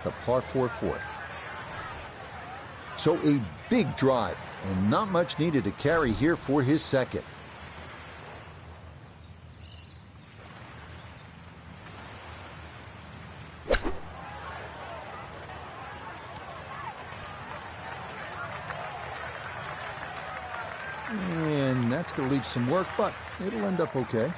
The par 4 fourth. So a big drive, and not much needed to carry here for his second. And that's going to leave some work, but it'll end up okay.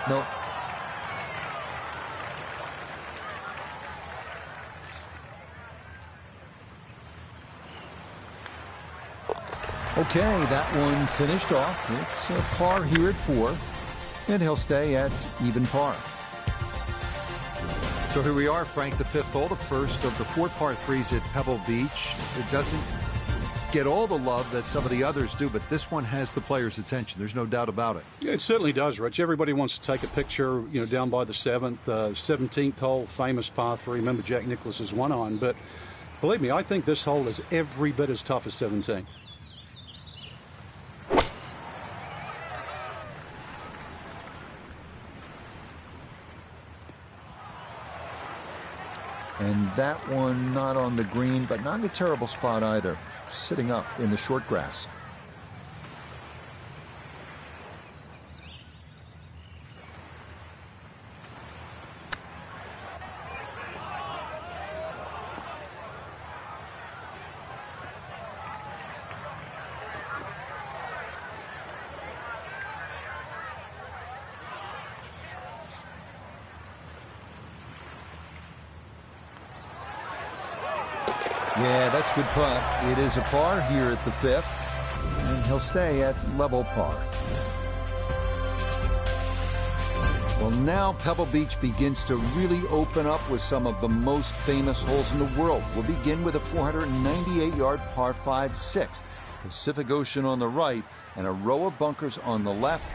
No. Okay, that one finished off. It's a par here at 4, and he'll stay at even par. So here we are, Frank, the 5th hole, the first of the 4 par 3s at Pebble Beach. It doesn't get all the love that some of the others do, but this one has the players' attention. There's no doubt about it. Yeah, it certainly does, Rich. Everybody wants to take a picture, down by the 7th, 17th hole, famous par 3. Remember Jack Nicklaus's one iron, but believe me, I think this hole is every bit as tough as 17. And that one not on the green, but not in a terrible spot either. Sitting up in the short grass. Yeah, that's a good putt. It is a par here at the 5th, and he'll stay at level par. Well, now Pebble Beach begins to really open up with some of the most famous holes in the world. We'll begin with a 498-yard par 5 6th. Pacific Ocean on the right and a row of bunkers on the left.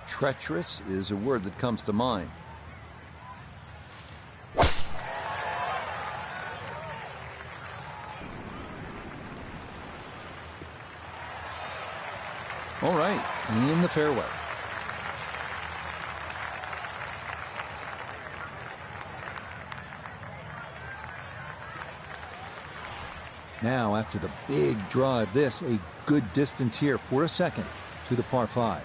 Treacherous is a word that comes to mind. All right, in the fairway. Now, after the big drive, this a good distance here for a second to the par 5.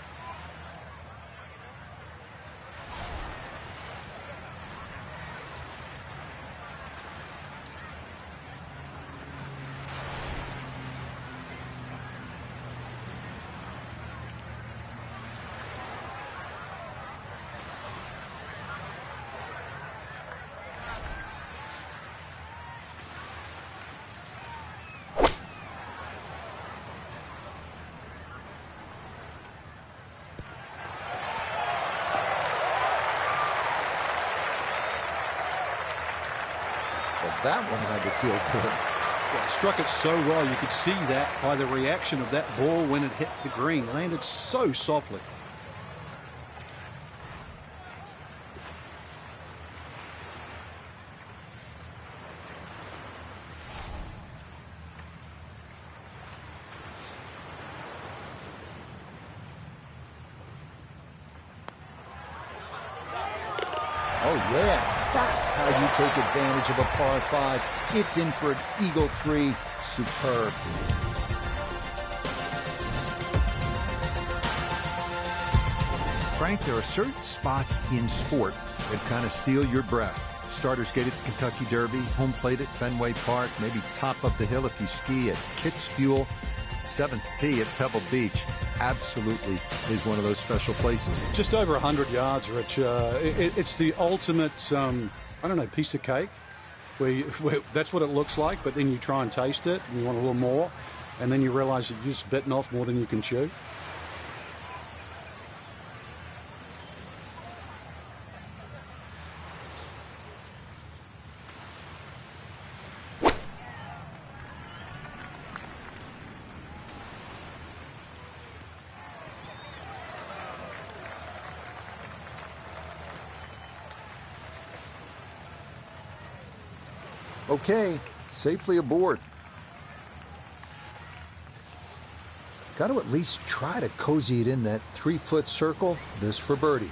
That one had to feel good. Yeah, struck it so well. You could see that by the reaction of that ball when it hit the green. Landed so softly. Oh, yeah. That's how you take advantage of a par 5. It's in for an eagle 3. Superb. Frank, there are certain spots in sport that kind of steal your breath. Starters Gate at the Kentucky Derby, home plate at Fenway Park, maybe top of the hill if you ski at Kitzbühel. 7th tee at Pebble Beach absolutely is one of those special places. Just over 100 yards, Rich. It's the ultimate, piece of cake. Where that's what it looks like, but then you try and taste it, and you want a little more, and then you realize that you've just bitten off more than you can chew. Okay, safely aboard. Got to at least try to cozy it in that 3-foot circle. This for birdie.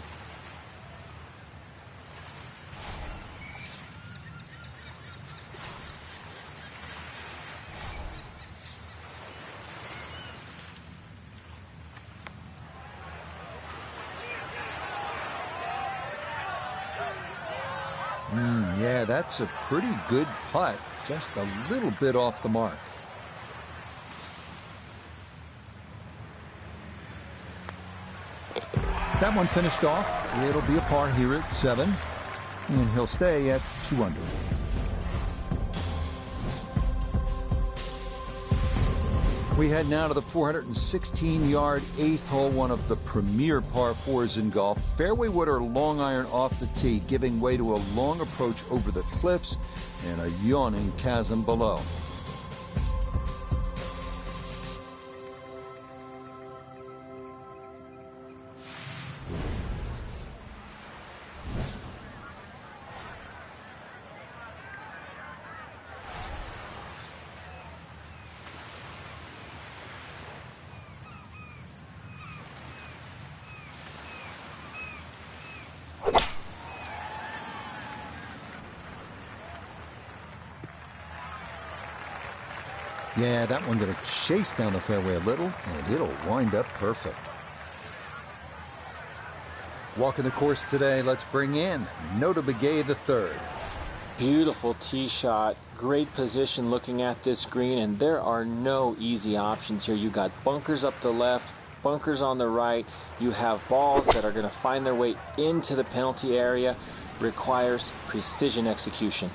Yeah, that's a pretty good putt. Just a little bit off the mark. That one finished off. It'll be a par here at 7. And he'll stay at 2 under. We head now to the 416-yard 8th hole, one of the premier par 4s in golf. Fairway wood or long iron off the tee, giving way to a long approach over the cliffs and a yawning chasm below. Yeah, that one going to chase down the fairway a little, and it'll wind up perfect. Walking the course today, let's bring in Notah Begay III. Beautiful tee shot, great position looking at this green, and there are no easy options here. You got bunkers up the left, bunkers on the right. You have balls that are going to find their way into the penalty area. Requires precision execution.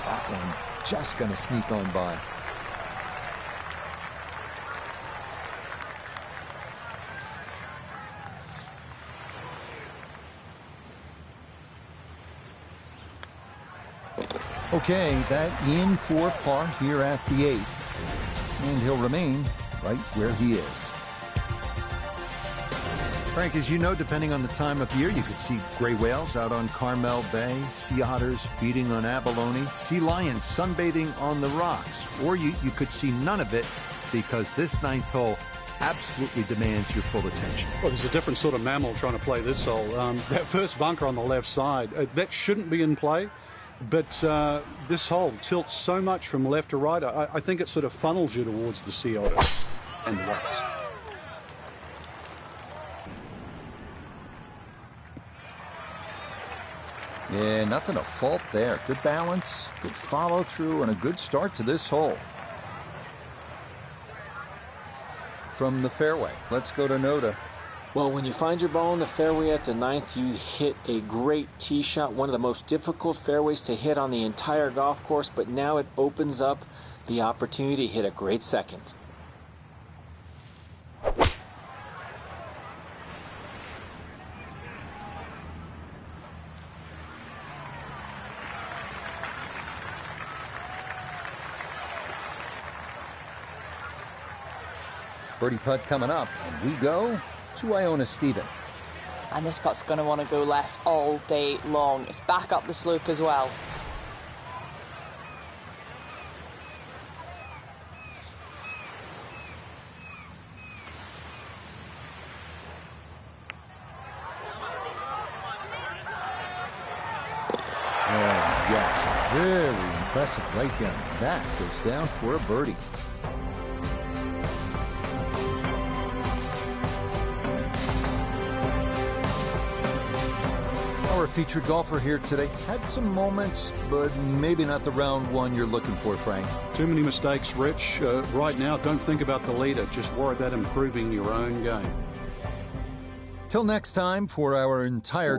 That one just going to sneak on by. Okay, that in for par here at the 8th. And he'll remain right where he is. Frank, as you know, depending on the time of year, you could see gray whales out on Carmel Bay, sea otters feeding on abalone, sea lions sunbathing on the rocks, or you could see none of it because this 9th hole absolutely demands your full attention. Well, there's a different sort of mammal trying to play this hole. That first bunker on the left side, that shouldn't be in play, but this hole tilts so much from left to right, I think it sort of funnels you towards the sea otter and the rocks. Yeah, nothing to fault there. Good balance, good follow through, and a good start to this hole. From the fairway, let's go to Notah. Well, when you find your ball in the fairway at the 9th, you hit a great tee shot, one of the most difficult fairways to hit on the entire golf course, but now it opens up the opportunity to hit a great second. Birdie putt coming up, and we go to Iona Stephen. And this putt's going to want to go left all day long. It's back up the slope as well. Oh, yes, very impressive right down. That goes down for a birdie. Our featured golfer here today had some moments, but maybe not the round one you're looking for, Frank. Too many mistakes, Rich. Right now, don't think about the leader. Just worry about improving your own game. Till next time, for our entire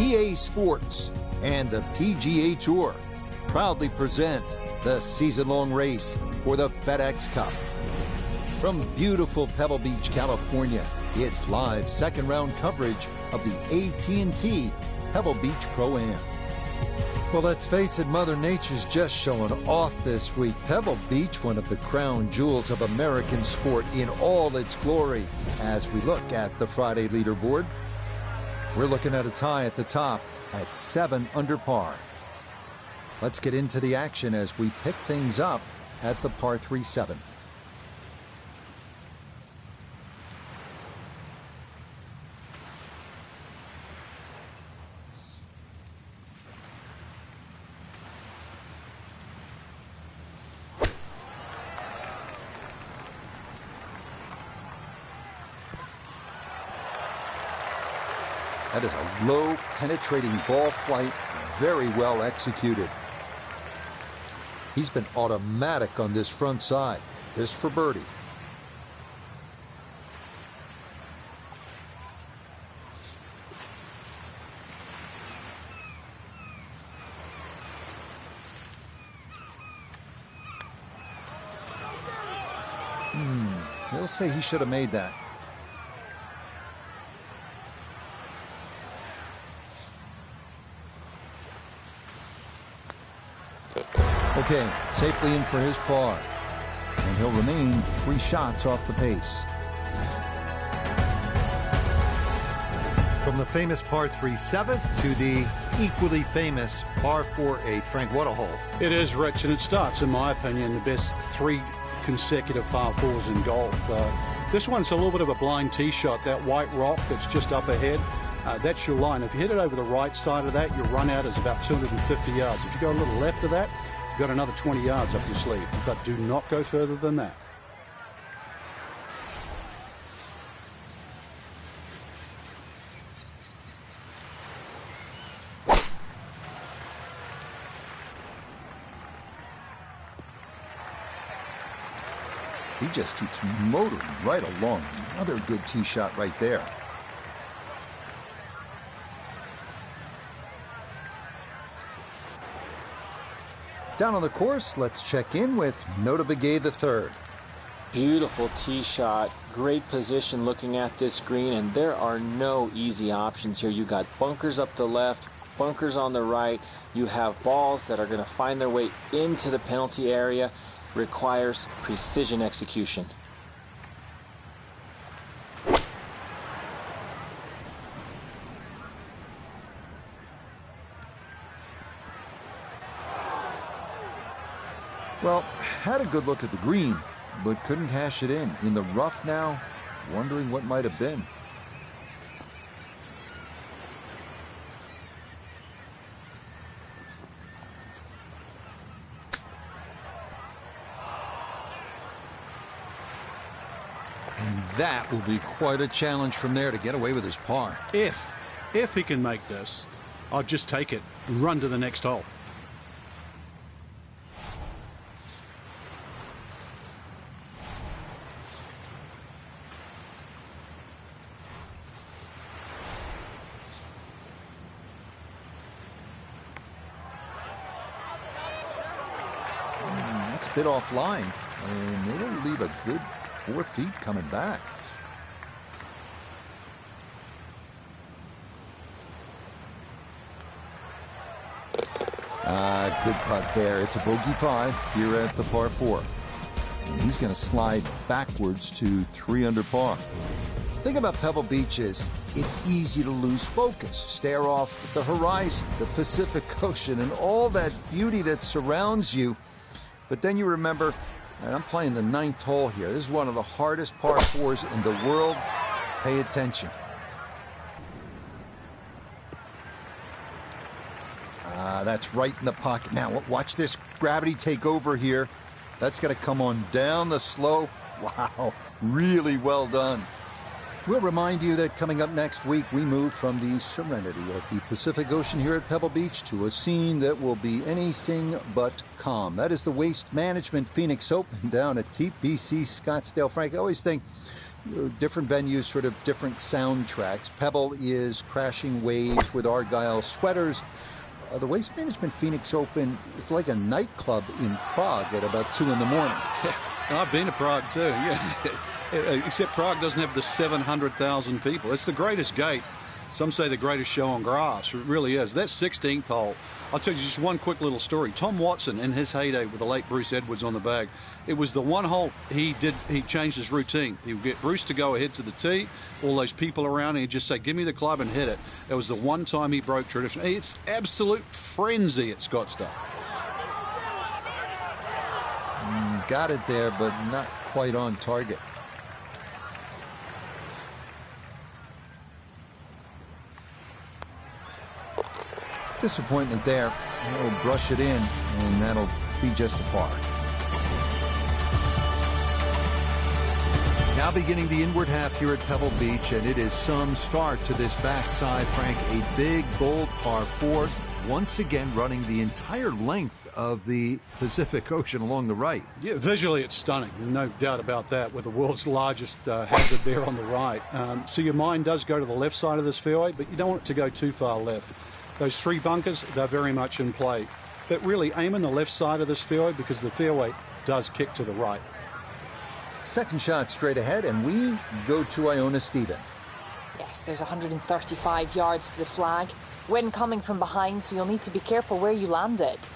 EA Sports and the PGA Tour proudly present the season-long race for the FedEx Cup. From beautiful Pebble Beach, California, it's live second-round coverage of the AT&T Pebble Beach Pro-Am. Well, let's face it, Mother Nature's just showing off this week. Pebble Beach, one of the crown jewels of American sport in all its glory. As we look at the Friday leaderboard, we're looking at a tie at the top at 7 under par. Let's get into the action as we pick things up at the par 3 7th. That is a low, penetrating ball flight, very well executed. He's been automatic on this front side. This for birdie. He'll say he should have made that. Okay, safely in for his par. And he'll remain 3 shots off the pace. From the famous par 3 7th to the equally famous par 4 8th. Frank, what a hole. It is, Rich, and it starts, in my opinion, the best 3 consecutive par 4s in golf. This one's a little bit of a blind tee shot. That white rock that's just up ahead, that's your line. If you hit it over the right side of that, your run out is about 250 yards. If you go a little left of that, you've got another 20 yards up your sleeve. But do not go further than that. He just keeps motoring right along. Another good tee shot right there. Down on the course, let's check in with Notah Begay III. Beautiful tee shot, great position looking at this green, and there are no easy options here. You got bunkers up the left, bunkers on the right. You have balls that are going to find their way into the penalty area. Requires precision execution. Well, had a good look at the green, but couldn't cash it in. In the rough now, wondering what might have been. And that will be quite a challenge from there to get away with his par. If he can make this, I'll just take it and run to the next hole. That's a bit offline, and it'll leave a good 4 feet coming back. Good putt there. It's a bogey 5 here at the par 4. And he's going to slide backwards to 3 under par. The thing about Pebble Beach is it's easy to lose focus, stare off the horizon, the Pacific Ocean, and all that beauty that surrounds you. But then you remember And I'm playing the 9th hole here. This is one of the hardest par 4s in the world. Pay attention. That's right in the pocket. Now, watch this gravity take over here. That's going to come on down the slope. Wow, really well done. We'll remind you that coming up next week, we move from the serenity of the Pacific Ocean here at Pebble Beach to a scene that will be anything but calm. That is the Waste Management Phoenix Open down at TPC Scottsdale. Frank, I always think different venues, sort of different soundtracks. Pebble is crashing waves with Argyle sweaters. The Waste Management Phoenix Open, it's like a nightclub in Prague at about 2 in the morning. Yeah, I've been to Prague too, yeah. Except Prague doesn't have the 700,000 people. It's the greatest gate. Some say the greatest show on grass. It really is. That 16th hole, I'll tell you just one quick little story. Tom Watson, in his heyday with the late Bruce Edwards on the bag, it was the one hole he changed his routine. He would get Bruce to go ahead to the tee, all those people around, and he'd just say, give me the club and hit it. It was the one time he broke tradition. It's absolute frenzy at Scottsdale. Got it there, but not quite on target. Disappointment there. He'll brush it in, and that'll be just a par. Now beginning the inward half here at Pebble Beach, and it is some start to this backside, Frank. A big, bold par 4, once again running the entire length of the Pacific Ocean along the right. Yeah, visually it's stunning, no doubt about that, with the world's largest hazard there on the right. So your mind does go to the left side of this fairway, but you don't want it to go too far left. Those 3 bunkers, they're very much in play. But really aim in the left side of this fairway because the fairway does kick to the right. Second shot straight ahead, and we go to Iona Stephen. Yes, there's 135 yards to the flag. Wind coming from behind, so you'll need to be careful where you land it.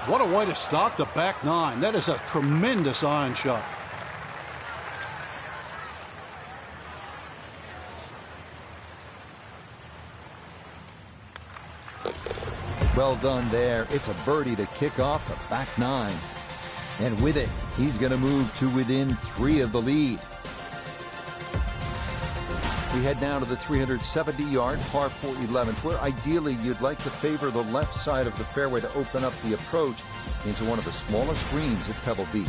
What a way to start the back 9. That is a tremendous iron shot. Well done there. It's a birdie to kick off the back 9. And with it, he's going to move to within 3 of the lead. We head now to the 370-yard par 4 11th, where ideally you'd like to favor the left side of the fairway to open up the approach into one of the smallest greens at Pebble Beach.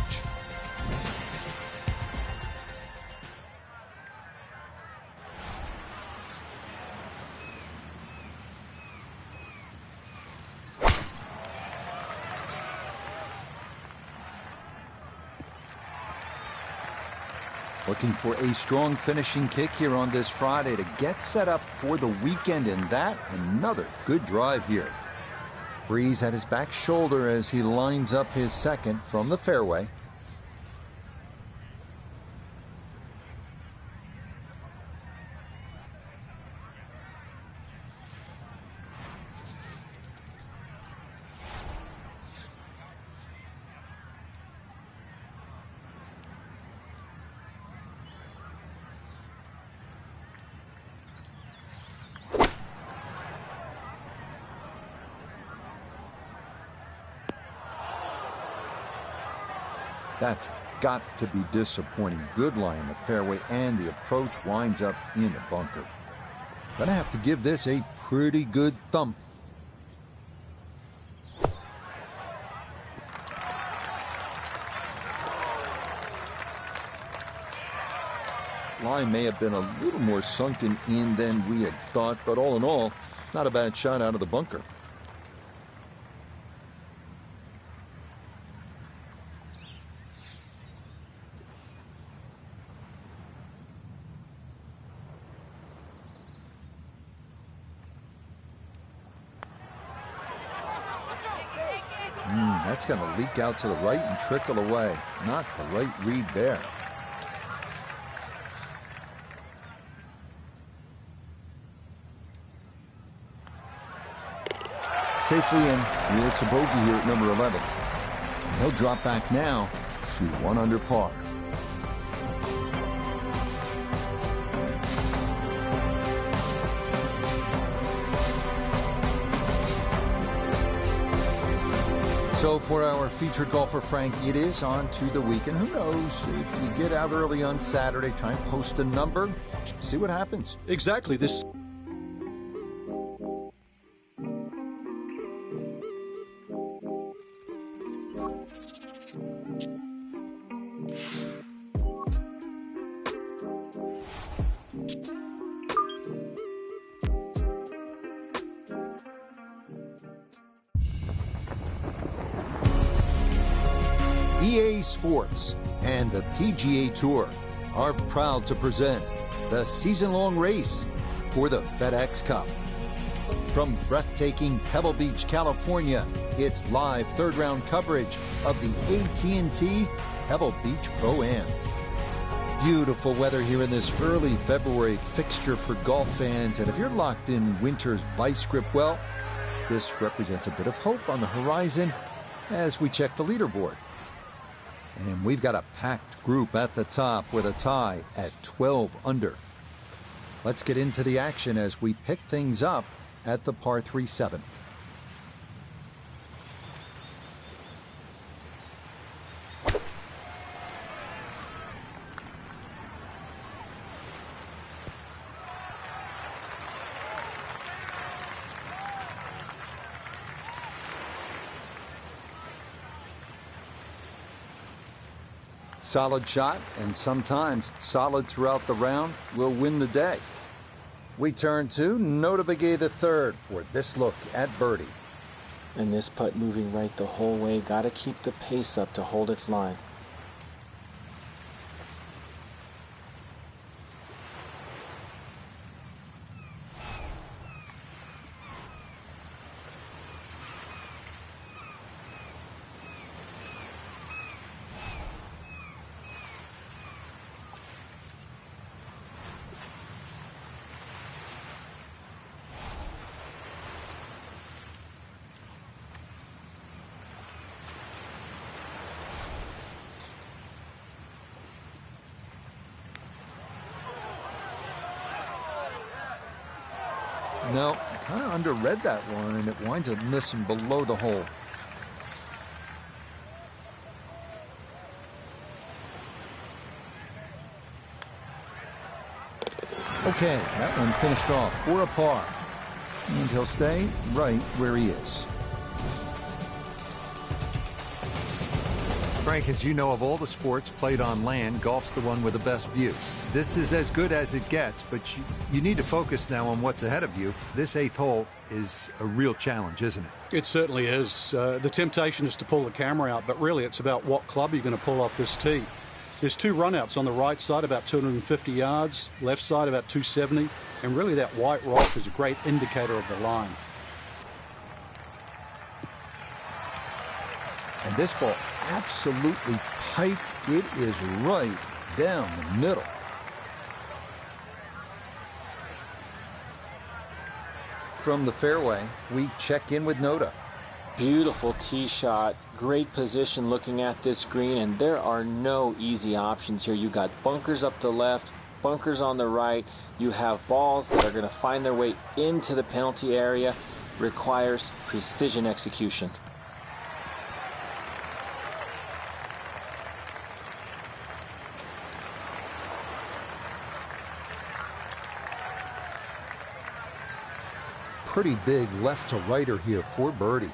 Looking for a strong finishing kick here on this Friday to get set up for the weekend, and that another good drive here. Breeze at his back shoulder as he lines up his second from the fairway. That's got to be disappointing. Good lie in the fairway, and the approach winds up in the bunker. Gonna have to give this a pretty good thump. Line may have been a little more sunken in than we had thought, but all in all, not a bad shot out of the bunker. That's going to leak out to the right and trickle away. Not the right read there. Safely in. It's a bogey here at number 11. And he'll drop back now to 1 under par. So for our featured golfer, Frank, it is on to the weekend. Who knows, if you get out early on Saturday, try and post a number, see what happens. Exactly. This. EA Sports and the PGA Tour are proud to present the season-long race for the FedEx Cup. From breathtaking Pebble Beach, California, it's live third-round coverage of the AT&T Pebble Beach Pro-Am. Beautiful weather here in this early February fixture for golf fans, and if you're locked in winter's vice grip, well, this represents a bit of hope on the horizon as we check the leaderboard. And we've got a packed group at the top with a tie at 12 under. Let's get into the action as we pick things up at the par 3 7th. Solid shot, and sometimes solid throughout the round, will win the day. We turn to Notah Begay III for this look at birdie. And this putt moving right the whole way. Got to keep the pace up to hold its line. No, kind of underread that one, and it winds up missing below the hole. Okay, that one finished off for a par. And he'll stay right where he is. Frank, as you know, of all the sports played on land, golf's the one with the best views. This is as good as it gets, but you need to focus now on what's ahead of you. This 8th hole is a real challenge, isn't it? It certainly is. The temptation is to pull the camera out, but really it's about what club you're going to pull off this tee. There's 2 runouts on the right side, about 250 yards, left side about 270, and really that white rock is a great indicator of the line. And this ball absolutely piped. It is right down the middle. From the fairway, we check in with Notah. Beautiful tee shot. Great position looking at this green, and there are no easy options here. You got bunkers up the left, bunkers on the right. You have balls that are going to find their way into the penalty area. Requires precision execution. Pretty big left to righter here for birdie.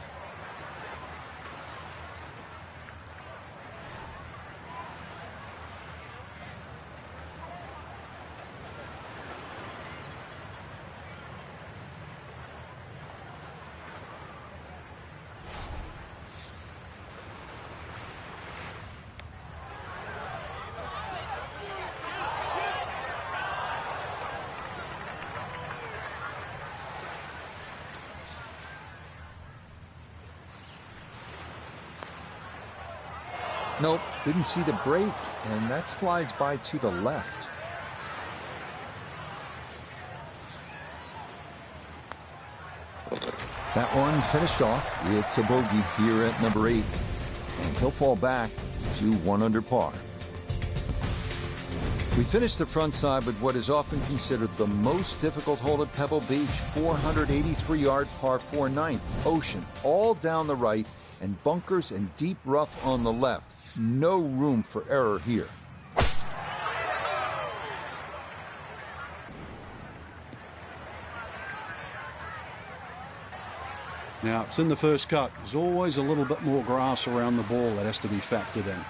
Nope, didn't see the break, and that slides by to the left. That one finished off. It's a bogey here at number 8, and he'll fall back to 1 under par. We finished the front side with what is often considered the most difficult hole at Pebble Beach, 483-yard par 4 ninth, ocean, all down the right, and bunkers and deep rough on the left. No room for error here. Now, it's in the first cut. There's always a little bit more grass around the ball that has to be factored in.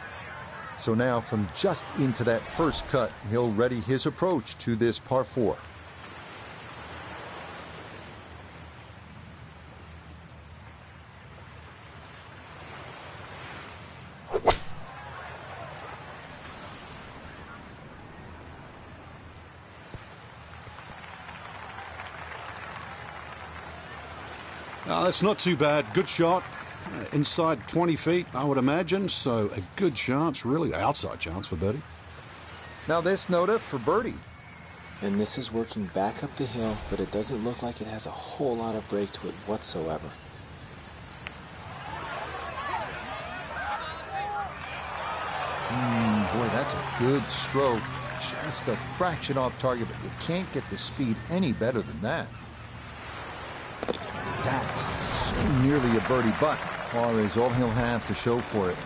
So now from just into that first cut, he'll ready his approach to this par 4. That's not too bad. Good shot. Inside 20 feet, I would imagine. So a good chance, really outside chance for birdie. Now this Notah for birdie. And this is working back up the hill, but it doesn't look like it has a whole lot of break to it whatsoever. Boy, that's a good stroke. Just a fraction off target, but you can't get the speed any better than that. That's so nearly a birdie, but par is all he'll have to show for it.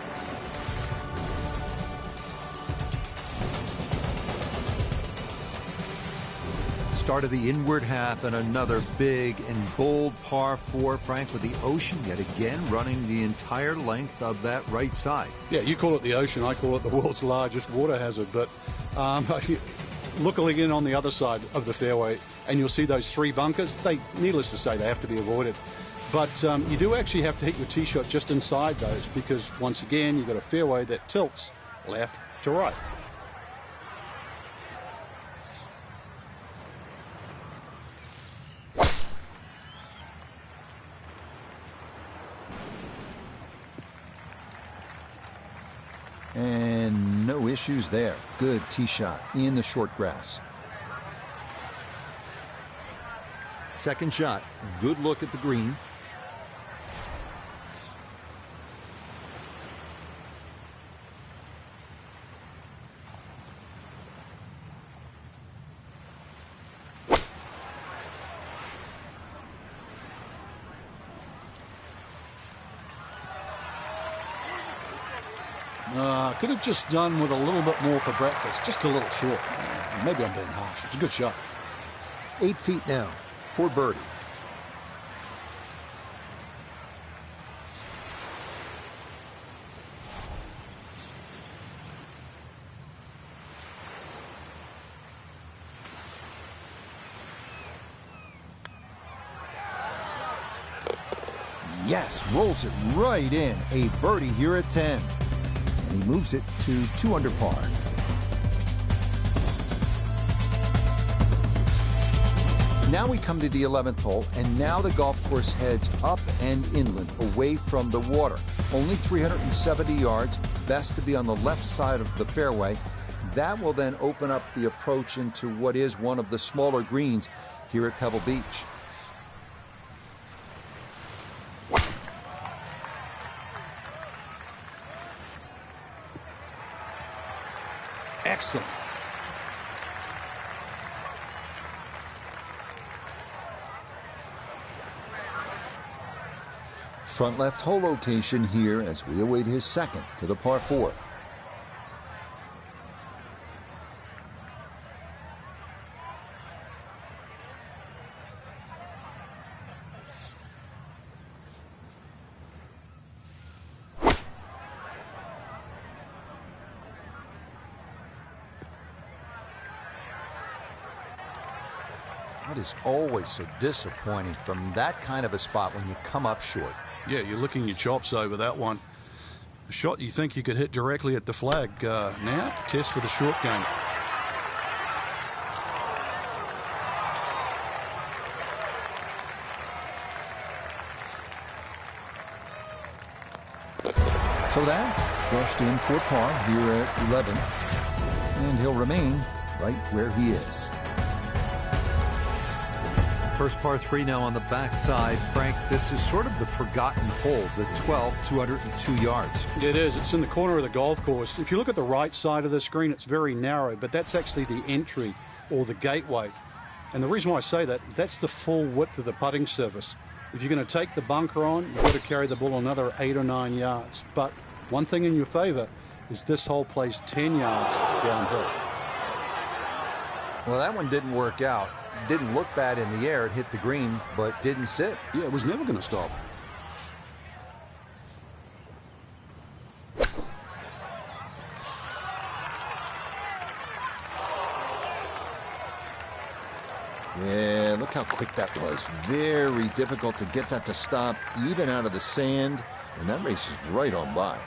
Start of the inward half and another big and bold par 4, Frank, with the ocean yet again running the entire length of that right side. Yeah, you call it the ocean. I call it the world's largest water hazard. But looking in on the other side of the fairway, and you'll see those 3 bunkers. Needless to say, they have to be avoided. But you do actually have to hit your tee shot just inside those because, once again, you've got a fairway that tilts left to right. And no issues there. Good tee shot in the short grass. Second shot, good look at the green. Could have just done with a little bit more for breakfast. Just a little short. Maybe I'm being harsh. It's a good shot. 8 feet now for birdie. Yes, rolls it right in. A birdie here at 10. And he moves it to 2 under par. Now we come to the 11th hole, and now the golf course heads up and inland, away from the water. Only 370 yards, best to be on the left side of the fairway. That will then open up the approach into what is one of the smaller greens here at Pebble Beach. Excellent. Front left hole location here as we await his second to the par 4. It is always so disappointing from that kind of a spot when you come up short. Yeah, you're licking your chops over that one. A shot you think you could hit directly at the flag. Now, test for the short game. So that brushed in for par here at 11. And he'll remain right where he is. First par 3 now on the backside. Frank, this is sort of the forgotten hole, the 12, 202 yards. It is. It's in the corner of the golf course. If you look at the right side of the screen, it's very narrow, but that's actually the entry or the gateway. And the reason why I say that is that's the full width of the putting surface. If you're going to take the bunker on, you've got to carry the ball another 8 or 9 yards. But one thing in your favor is this hole plays 10 yards downhill. Well, that one didn't work out. Didn't look bad in the air. It hit the green, but didn't sit. Yeah, it was never going to stop. Yeah, look how quick that was. Very difficult to get that to stop, even out of the sand. And that race is right on by.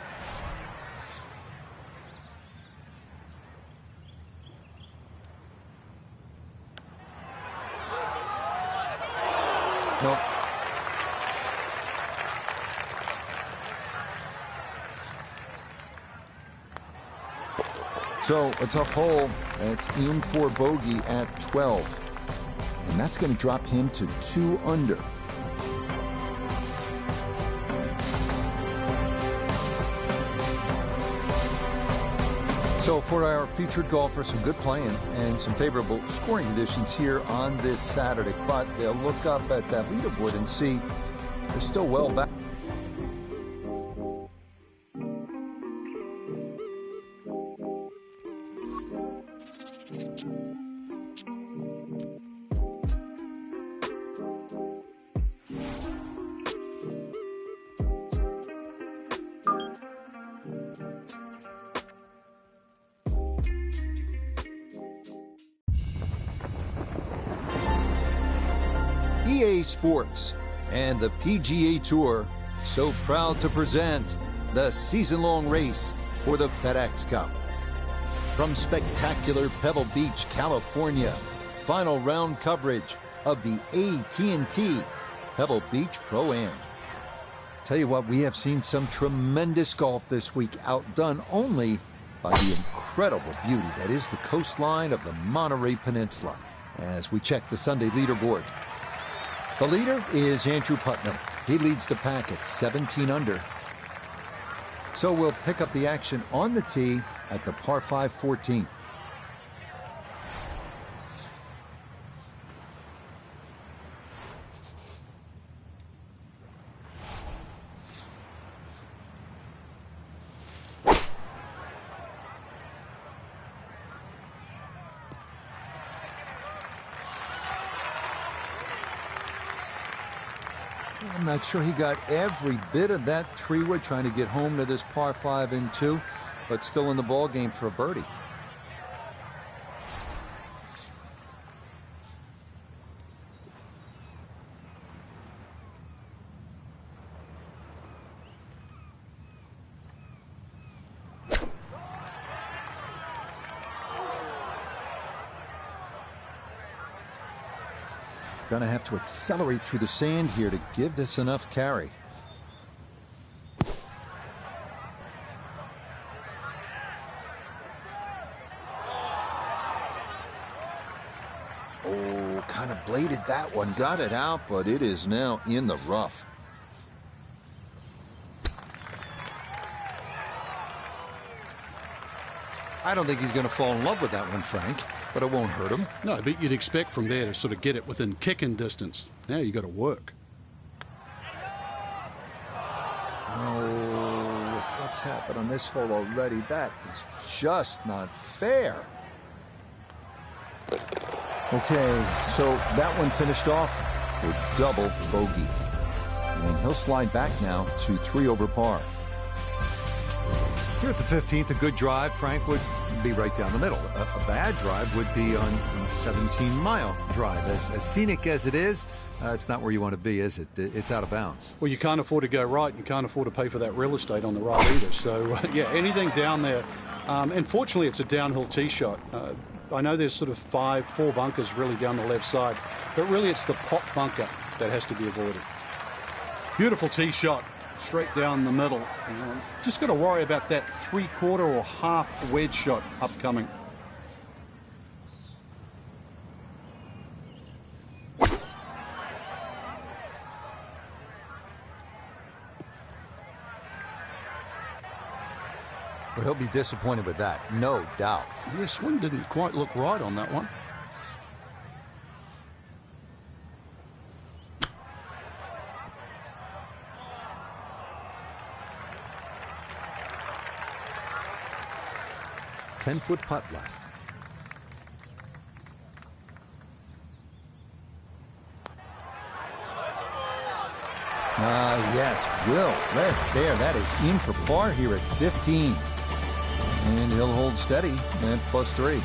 Nope. So, a tough hole. It's in for bogey at 12. And that's going to drop him to 2 under. So for our featured golfer, some good playing and some favorable scoring conditions here on this Saturday. But they'll look up at that leaderboard and see they're still well back. EA Sports and the PGA Tour so proud to present the season-long race for the FedEx Cup. From spectacular Pebble Beach, California, final round coverage of the AT&T Pebble Beach Pro-Am. Tell you what, we have seen some tremendous golf this week, outdone only by the incredible beauty that is the coastline of the Monterey Peninsula, as we check the Sunday leaderboard. The leader is Andrew Putnam. He leads the pack at 17 under. So we'll pick up the action on the tee at the par 5 14. I'm not sure he got every bit of that 3-wood trying to get home to this par 5 and 2, but still in the ball game for a birdie. Gonna have to accelerate through the sand here to give this enough carry. Oh, kind of bladed that one. Got it out, but it is now in the rough. I don't think he's going to fall in love with that one, Frank, but it won't hurt him. No, but you'd expect from there to sort of get it within kicking distance. Now you got to work. Oh, what's happened on this hole already? That is just not fair. Okay, so that one finished off with double bogey. And he'll slide back now to 3 over par. Here at the 15th, a good drive, Frank, would be right down the middle. A bad drive would be on a 17-mile drive. As scenic as it is, it's not where you want to be, is it? It's out of bounds. Well, you can't afford to go right. You can't afford to pay for that real estate on the right either. So, yeah, anything down there. And fortunately, it's a downhill tee shot. I know there's sort of 4 bunkers really down the left side, but really it's the pot bunker that has to be avoided. Beautiful tee shot. Straight down the middle. Just got to worry about that 3/4 or half wedge shot upcoming. Well, he'll be disappointed with that, no doubt. Yeah, swing didn't quite look right on that one. Ten-foot putt left. Yes, Will, right there. That is in for par here at 15. And he'll hold steady at +3.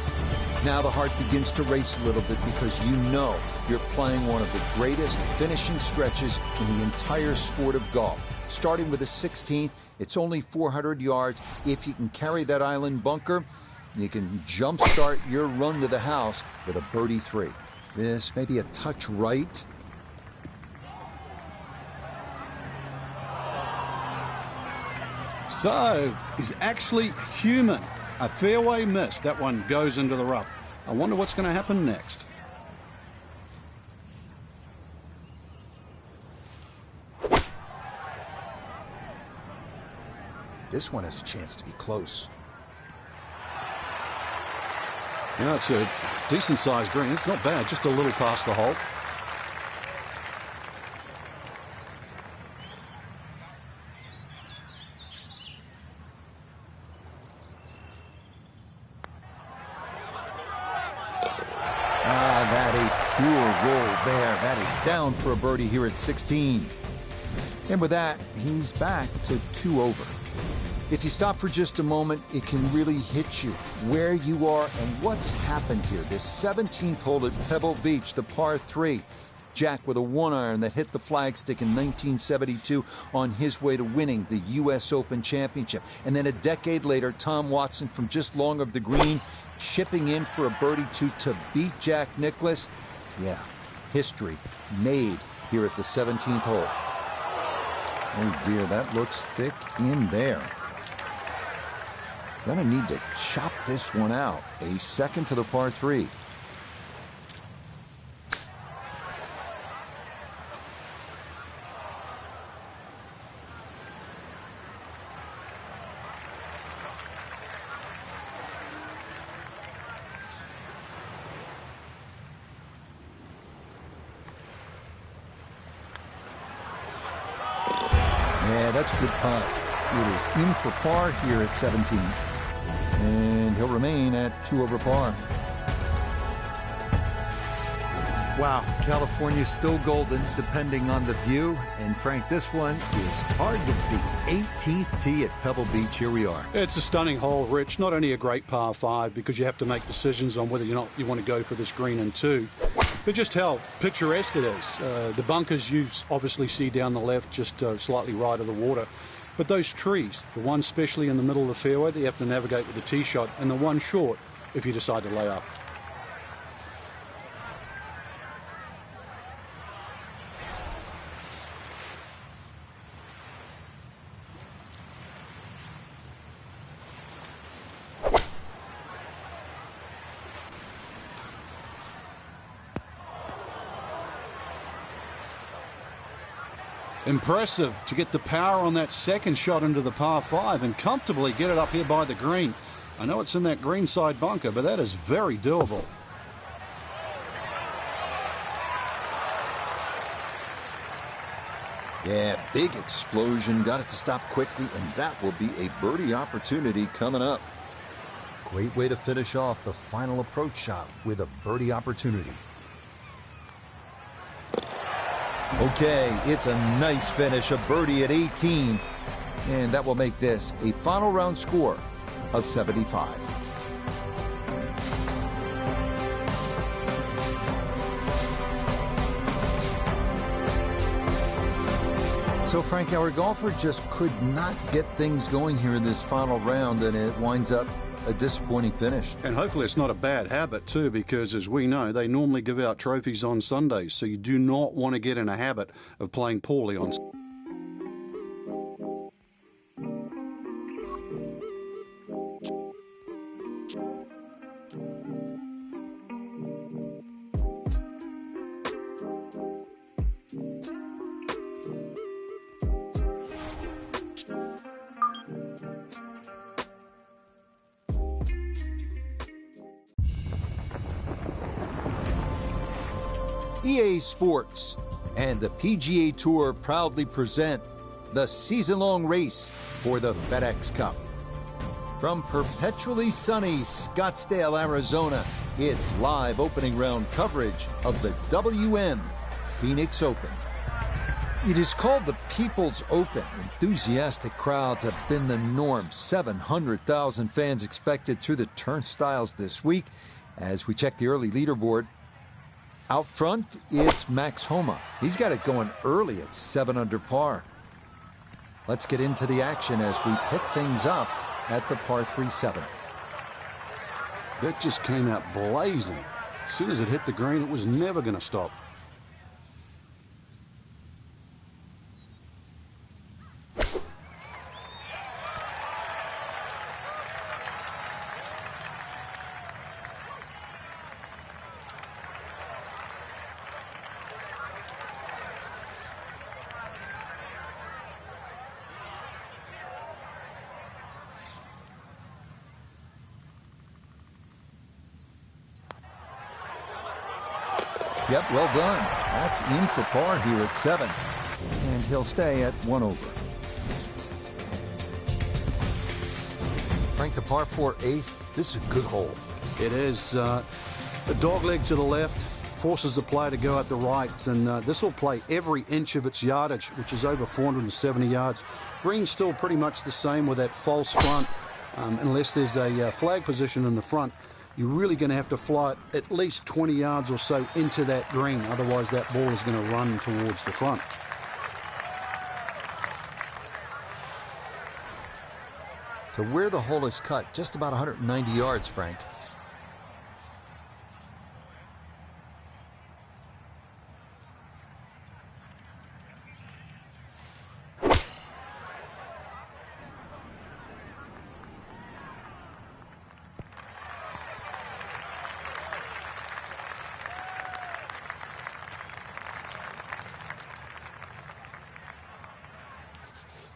Now the heart begins to race a little bit because you know you're playing one of the greatest finishing stretches in the entire sport of golf. Starting with a 16th, it's only 400 yards. If you can carry that island bunker, you can jumpstart your run to the house with a birdie 3. This may be a touch right. So, he's actually human. A fairway miss. That one goes into the rough. I wonder what's going to happen next. This one has a chance to be close. Yeah, it's a decent-sized green. It's not bad, just a little past the hole. That a pure roll there. That is down for a birdie here at 16. And with that, he's back to 2 over. If you stop for just a moment, it can really hit you where you are and what's happened here. This 17th hole at Pebble Beach, the par 3. Jack with a 1-iron that hit the flagstick in 1972 on his way to winning the U.S. Open Championship. And then a decade later, Tom Watson from just long of the green, chipping in for a birdie 2 to beat Jack Nicklaus. Yeah, history made here at the 17th hole. Oh dear, that looks thick in there. Gonna need to chop this one out. A second to the par 3. Yeah, that's a good putt. It is in for par here at 17. And he'll remain at 2 over par. Wow, California's still golden, depending on the view. And Frank, this one is hard to beat. 18th tee at Pebble Beach. Here we are. It's a stunning hole, Rich. Not only a great par 5 because you have to make decisions on whether or not you want to go for this green in 2, but just how picturesque it is. The bunkers you obviously see down the left, just slightly right of the water. But those trees, the one especially in the middle of the fairway that you have to navigate with the tee shot, and the one short if you decide to lay up. Impressive to get the power on that second shot into the par 5 and comfortably get it up here by the green. I know it's in that greenside bunker, but that is very doable. Yeah, big explosion. Got it to stop quickly, and that will be a birdie opportunity coming up. Great way to finish off the final approach shot with a birdie opportunity. Okay, it's a nice finish, a birdie at 18. And that will make this a final round score of 75. So, Frank, our golfer just could not get things going here in this final round, and it winds up a disappointing finish. And hopefully it's not a bad habit too, because as we know, they normally give out trophies on Sundays, so you do not want to get in a habit of playing poorly on Sundays. EA Sports and the PGA Tour proudly present the season-long race for the FedEx Cup. From perpetually sunny Scottsdale, Arizona, it's live opening round coverage of the WM Phoenix Open. It is called the People's Open. Enthusiastic crowds have been the norm. 700,000 fans expected through the turnstiles this week. As we check the early leaderboard, out front, it's Max Homa. He's got it going early at 7 under par. Let's get into the action as we pick things up at the par 3 7th. That just came out blazing. As soon as it hit the green, it was never going to stop. Yep, well done. That's in for par here at 7. And he'll stay at 1 over. Frank, the par 4 8th. This is a good hole. It is a dog leg to the left, forces the player to go out the right, and this will play every inch of its yardage, which is over 470 yards. Green's still pretty much the same with that false front, unless there's a flag position in the front. You're really going to have to fly it at least 20 yards or so into that green. Otherwise, that ball is going to run towards the front. To where the hole is cut, just about 190 yards, Frank.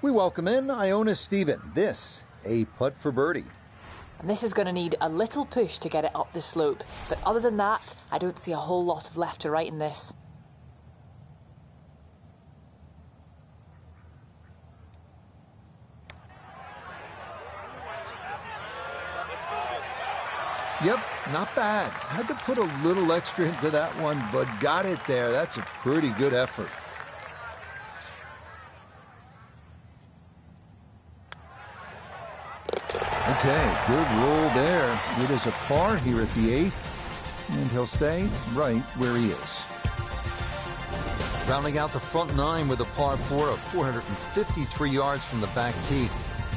We welcome in Iona Stephen. This, a putt for birdie. And this is going to need a little push to get it up the slope. But other than that, I don't see a whole lot of left to right in this. Yep, not bad. Had to put a little extra into that one, but got it there. That's a pretty good effort. Okay, good roll there. It is a par here at the 8th, and he'll stay right where he is. Rounding out the front 9 with a par 4 of 453 yards from the back tee.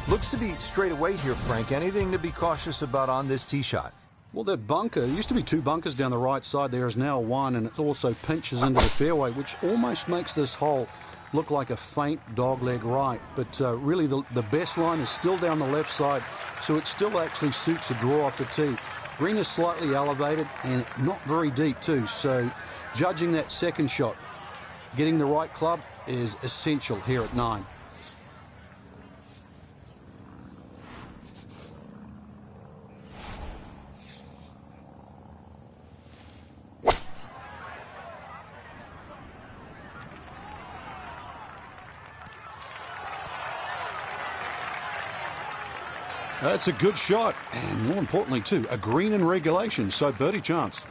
Looks to be straight away here, Frank. Anything to be cautious about on this tee shot? Well, that bunker, there used to be 2 bunkers down the right side. There is now 1, and it also pinches into the fairway, which almost makes this hole look like a faint dogleg right. But really, the best line is still down the left side, so it still actually suits a draw off the tee. Green is slightly elevated and not very deep too, so judging that second shot, getting the right club is essential here at 9. That's a good shot, and more importantly, too, a green in regulation, so birdie chance.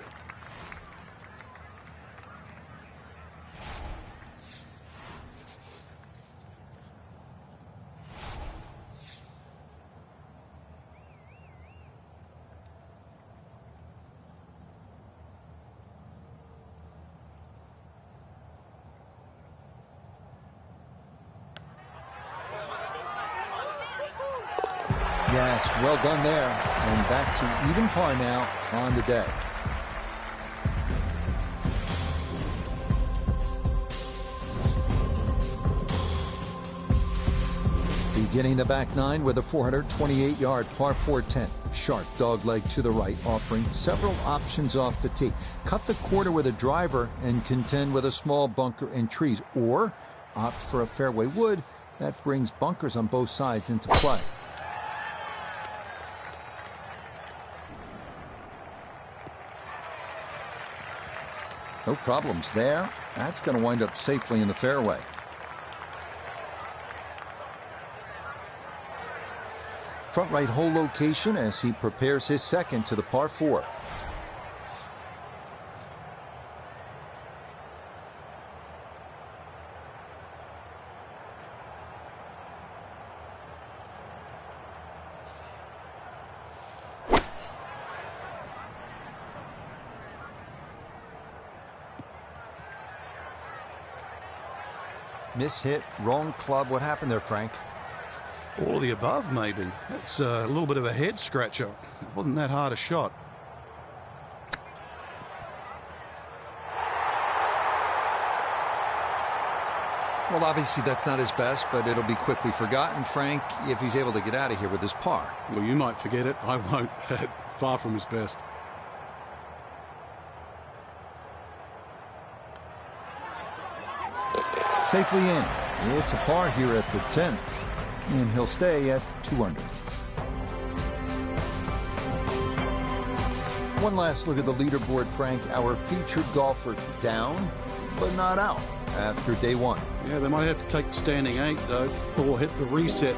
Yes, well done there. And back to even par now on the day. Beginning the back 9 with a 428-yard par 4-10. Sharp dogleg to the right, offering several options off the tee. Cut the quarter with a driver and contend with a small bunker and trees. Or opt for a fairway wood that brings bunkers on both sides into play. No problems there. That's going to wind up safely in the fairway. Front right hole location as he prepares his second to the par 4. Mishit, wrong club. What happened there, Frank? All of the above, maybe. It's a little bit of a head scratcher. It wasn't that hard a shot. Well, obviously that's not his best, but it'll be quickly forgotten, Frank, if he's able to get out of here with his par. Well, you might forget it. I won't. Far from his best. Safely in. It's a par here at the 10th, and he'll stay at 2 under. One last look at the leaderboard, Frank. Our featured golfer down, but not out after day 1. Yeah, they might have to take the standing 8, though, or hit the reset.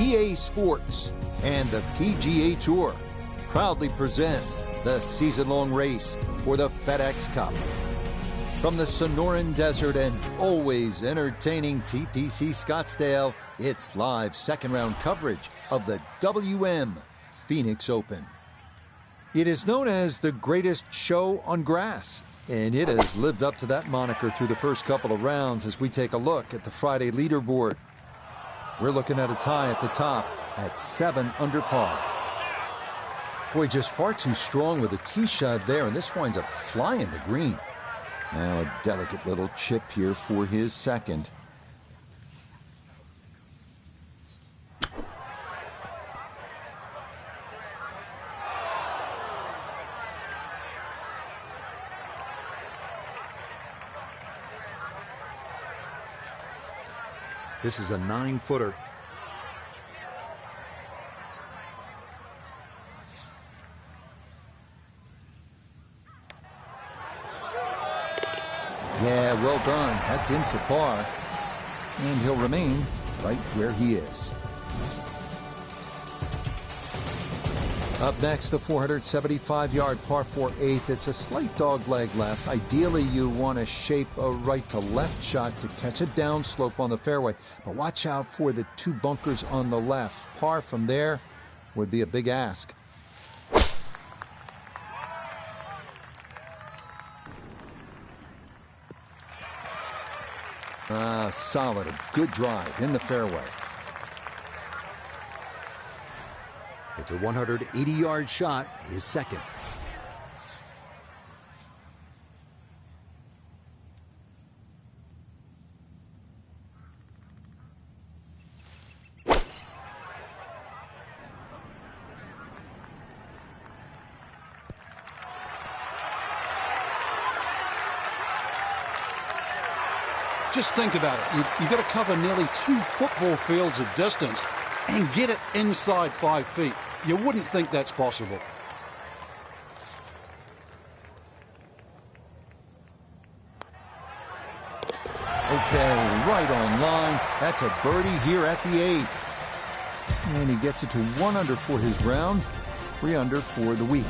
EA Sports and the PGA Tour proudly present the season-long race for the FedEx Cup. From the Sonoran Desert and always entertaining TPC Scottsdale, it's live second-round coverage of the WM Phoenix Open. It is known as the greatest show on grass, and it has lived up to that moniker through the first couple of rounds as we take a look at the Friday leaderboard. We're looking at a tie at the top at 7 under par. Boy, just far too strong with a tee shot there, and this winds up flying the green. Now a delicate little chip here for his second. This is a 9-footer. Yeah, well done. That's in for par. And he'll remain right where he is. Up next, the 475-yard par 4 8th. It's a slight dogleg left. Ideally, you want to shape a right to left shot to catch a downslope on the fairway. But watch out for the 2 bunkers on the left. Par from there would be a big ask. Solid, a good drive in the fairway. It's a 180-yard shot, his second. Just think about it. You've got to cover nearly 2 football fields of distance and get it inside 5 feet. You wouldn't think that's possible. Okay, right on line. That's a birdie here at the 8th. And he gets it to 1 under for his round, 3 under for the week.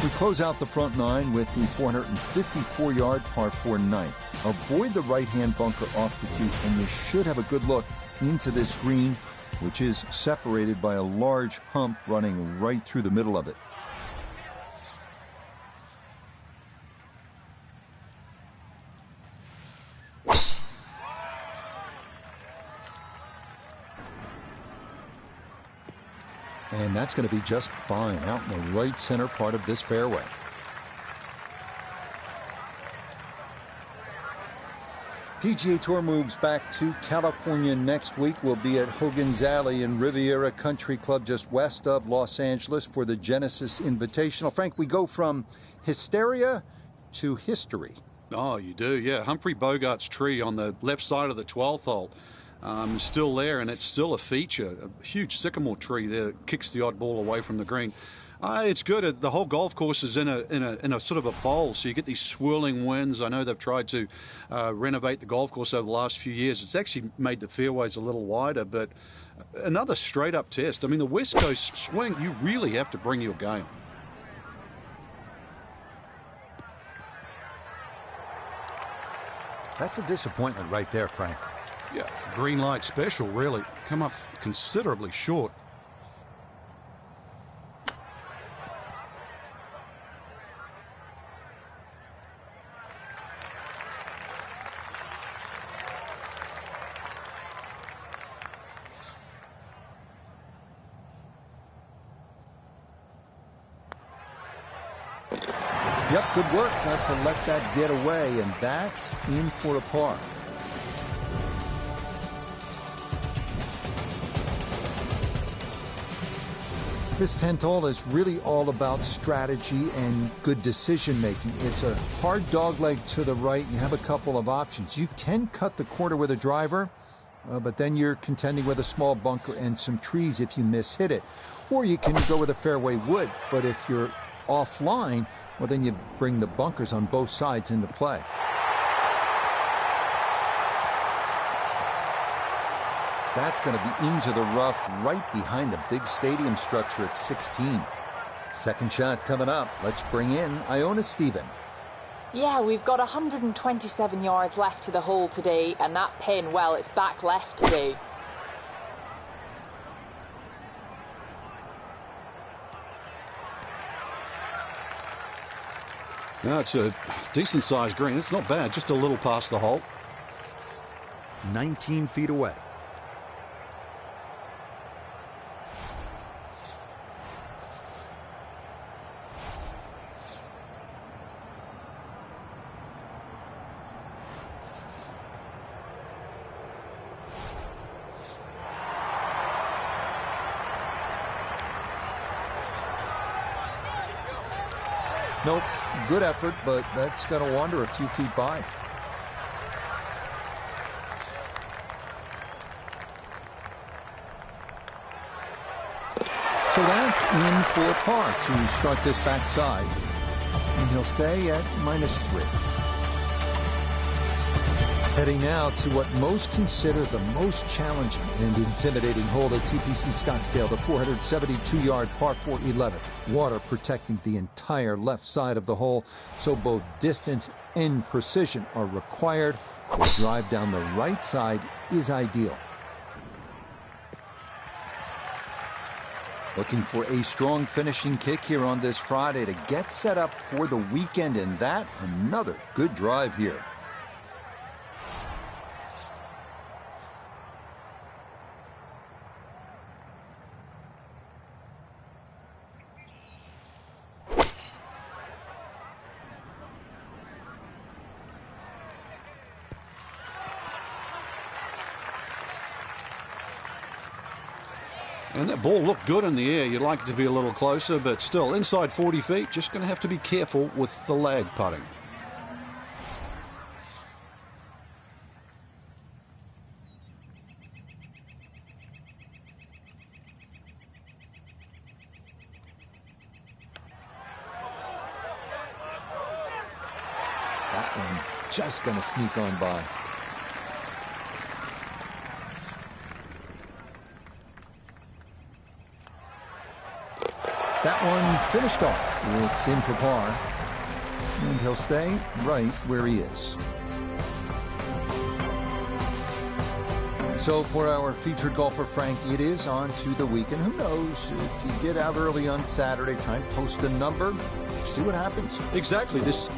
We close out the front 9 with the 454-yard par 4 9th. Avoid the right-hand bunker off the tee, and you should have a good look into this green, which is separated by a large hump running right through the middle of it. And that's going to be just fine out in the right center part of this fairway. PGA Tour moves back to California next week. We'll be at Hogan's Alley in Riviera Country Club just west of Los Angeles for the Genesis Invitational. Frank, we go from hysteria to history. Oh, you do, yeah. Humphrey Bogart's tree on the left side of the 12th hole. Still there, and it's still a feature. A huge sycamore tree there kicks the odd ball away from the green. It's good. The whole golf course is in a sort of a bowl, so you get these swirling winds. I know they've tried to renovate the golf course over the last few years. It's actually made the fairways a little wider, but another straight-up test. I mean, the West Coast swing, you really have to bring your game. That's a disappointment right there, Frank. Yeah, green light special, really. Come up considerably short. Yep, good work not to let that get away, and that's in for a par. This 10th hole is really all about strategy and good decision making. It's a hard dogleg to the right. You have a couple of options. You can cut the corner with a driver, but then you're contending with a small bunker and some trees if you miss-hit it. Or you can go with a fairway wood, but if you're offline, well, then you bring the bunkers on both sides into play. That's going to be into the rough right behind the big stadium structure at 16. Second shot coming up. Let's bring in Iona Stephen. Yeah, we've got 127 yards left to the hole today, and that pin, well, it's back left today. No, it's a decent-sized green. It's not bad, just a little past the hole. 19 feet away. Nope, good effort, but that's going to wander a few feet by. So that's in for par to start this backside. And he'll stay at -3. Heading now to what most consider the most challenging and intimidating hole at TPC Scottsdale, the 472-yard par 4 11. Water protecting the entire left side of the hole, so both distance and precision are required. The drive down the right side is ideal. Looking for a strong finishing kick here on this Friday to get set up for the weekend, and that another good drive here. And that ball looked good in the air. You'd like it to be a little closer, but still inside 40 feet. Just going to have to be careful with the lag putting. That one just going to sneak on by. That one finished off. It's in for par. And he'll stay right where he is. So for our featured golfer, Frank, it is on to the weekend. Who knows? If you get out early on Saturday, try and post a number. See what happens. Exactly. This